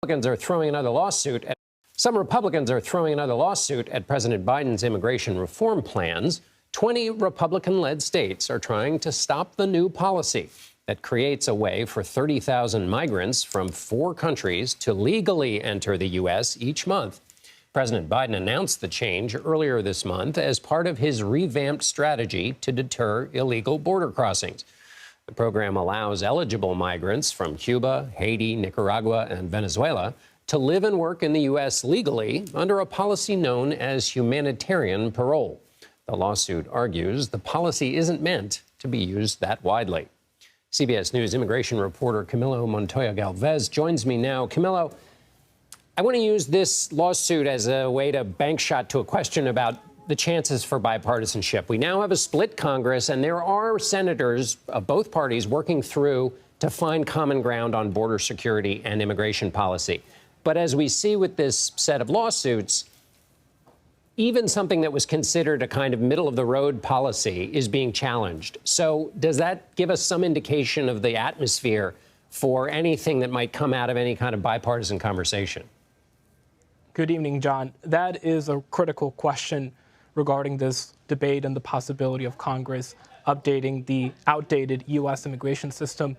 Republicans are throwing another lawsuit at Some Republicans are throwing another lawsuit at President Biden's immigration reform plans. 20 Republican-led states are trying to stop the new policy that creates a way for 30,000 migrants from 4 countries to legally enter the U.S. each month. President Biden announced the change earlier this month as part of his revamped strategy to deter illegal border crossings. The program allows eligible migrants from Cuba, Haiti, Nicaragua, and Venezuela to live and work in the U.S. legally under a policy known as humanitarian parole. The lawsuit argues the policy isn't meant to be used that widely. CBS News immigration reporter Camilo Montoya Galvez joins me now. Camilo, I want to use this lawsuit as a way to bank shot to a question about the chances for bipartisanship. We now have a split Congress, and there are senators of both parties working through to find common ground on border security and immigration policy. But as we see with this set of lawsuits, even something that was considered a kind of middle-of-the-road policy is being challenged. So does that give us some indication of the atmosphere for anything that might come out of any kind of bipartisan conversation? Good evening, John. That is a critical question regarding this debate and the possibility of Congress updating the outdated U.S. immigration system.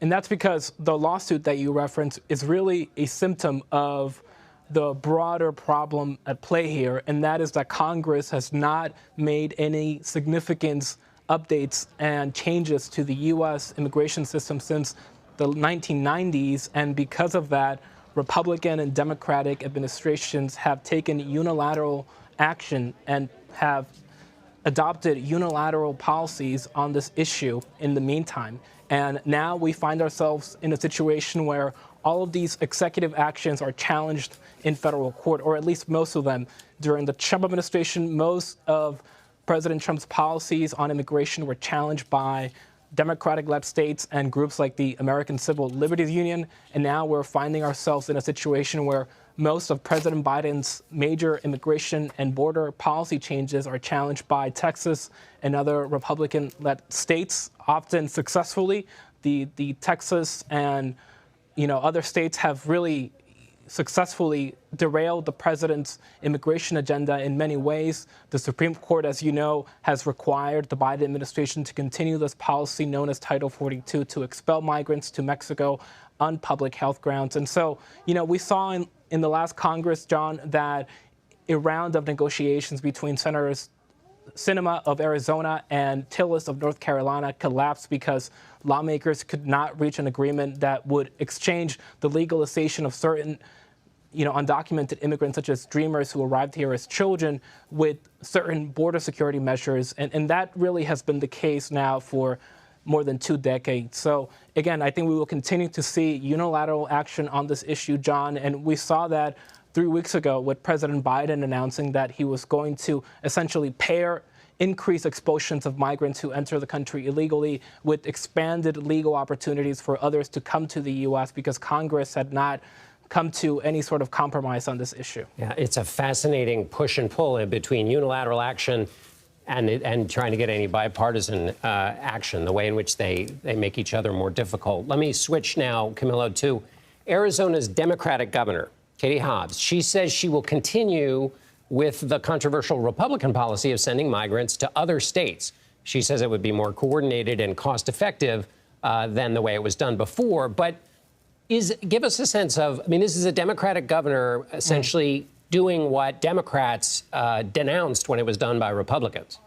And that's because the lawsuit that you referenced is really a symptom of the broader problem at play here, and that is that Congress has not made any significant updates and changes to the U.S. immigration system since the 1990s, and because of that, Republican and Democratic administrations have taken unilateral action and have adopted unilateral policies on this issue in the meantime. And now we find ourselves in a situation where all of these executive actions are challenged in federal court, or at least most of them. During the Trump administration, most of President Trump's policies on immigration were challenged by Democratic-led states and groups like the American Civil Liberties Union. And now we're finding ourselves in a situation where most of President Biden's major immigration and border policy changes are challenged by Texas and other Republican-led states, often successfully. The Texas and other states have really successfully derailed the president's immigration agenda in many ways. The Supreme Court, as you know, has required the Biden administration to continue this policy known as Title 42 to expel migrants to Mexico on public health grounds. And so, we saw in the last Congress, John, that a round of negotiations between Senators Sinema of Arizona and Tillis of North Carolina collapsed because lawmakers could not reach an agreement that would exchange the legalization of certain undocumented immigrants, such as dreamers who arrived here as children, with certain border security measures. And that really has been the case now for more than 2 decades. So again, I think we will continue to see unilateral action on this issue, John. And we saw that 3 weeks ago with President Biden announcing that he was going to essentially pair increased expulsions of migrants who enter the country illegally with expanded legal opportunities for others to come to the U.S. because Congress had not come to any sort of compromise on this issue. Yeah, it's a fascinating push and pull in between unilateral action and trying to get any bipartisan action, the way in which they make each other more difficult. Let me switch now, Camilo, to Arizona's Democratic governor, Katie Hobbs. She says she will continue with the controversial Republican policy of sending migrants to other states. She says it would be more coordinated and cost-effective than the way it was done before. But give us a sense of, this is a Democratic governor essentially doing what Democrats denounced when it was done by Republicans.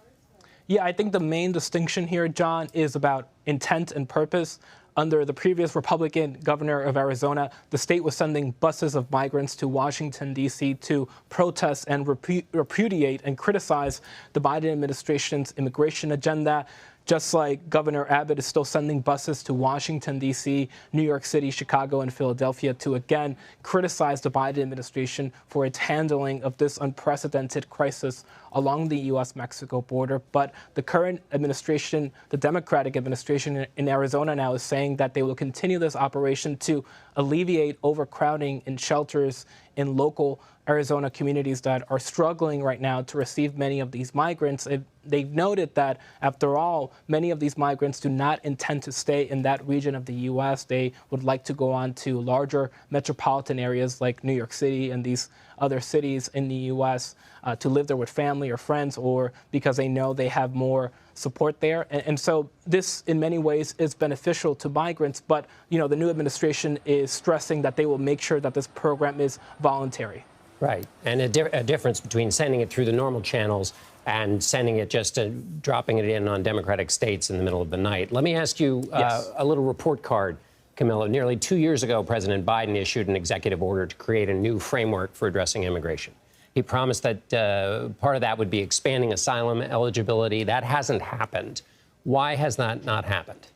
Yeah, I think the main distinction here, John, is about intent and purpose. Under the previous Republican governor of Arizona, the state was sending buses of migrants to Washington, D.C. to protest and repudiate and criticize the Biden administration's immigration agenda, just like Governor Abbott is still sending buses to Washington, D.C., New York City, Chicago, and Philadelphia to again criticize the Biden administration for its handling of this unprecedented crisis along the U.S.-Mexico border. But the current administration, the Democratic administration in Arizona now, is saying that they will continue this operation to alleviate overcrowding in shelters in local Arizona communities that are struggling right now to receive many of these migrants. They've noted that, after all, many of these migrants do not intend to stay in that region of the U.S. They would like to go on to larger metropolitan areas like New York City and these other cities in the U.S. To live there with family or friends, or because they know they have more support there. And so this, in many ways, is beneficial to migrants. But, the new administration is stressing that they will make sure that this program is voluntary. Right. And a difference between sending it through the normal channels and sending it dropping it in on Democratic states in the middle of the night. Let me ask you a little report card, Camilla. Nearly 2 years ago, President Biden issued an executive order to create a new framework for addressing immigration. He promised that part of that would be expanding asylum eligibility. That hasn't happened. Why has that not happened?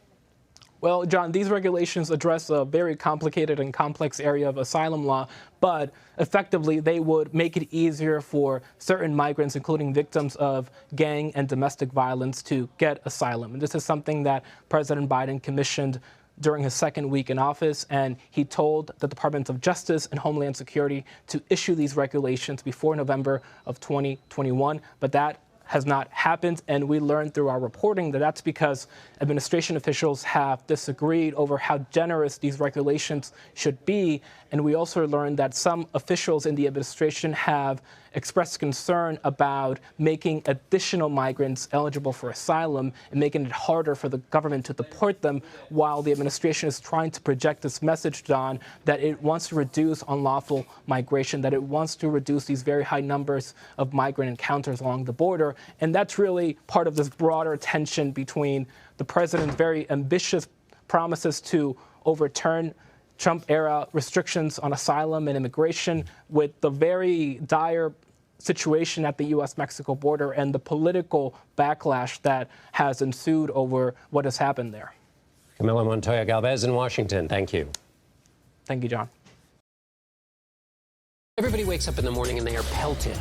Well, John, these regulations address a very complicated and complex area of asylum law, but effectively they would make it easier for certain migrants, including victims of gang and domestic violence, to get asylum. And this is something that President Biden commissioned during his second week in office, and he told the Department of Justice and Homeland Security to issue these regulations before November of 2021, but that has not happened, and we learned through our reporting that that's because administration officials have disagreed over how generous these regulations should be. And we also learned that some officials in the administration have expressed concern about making additional migrants eligible for asylum and making it harder for the government to deport them, while the administration is trying to project this message, Don, that it wants to reduce unlawful migration, that it wants to reduce these very high numbers of migrant encounters along the border. And that's really part of this broader tension between the president's very ambitious promises to overturn Trump-era restrictions on asylum and immigration with the very dire situation at the U.S.-Mexico border and the political backlash that has ensued over what has happened there. Camila Montoya Galvez in Washington, thank you. Thank you, John. Everybody wakes up in the morning and they are pelted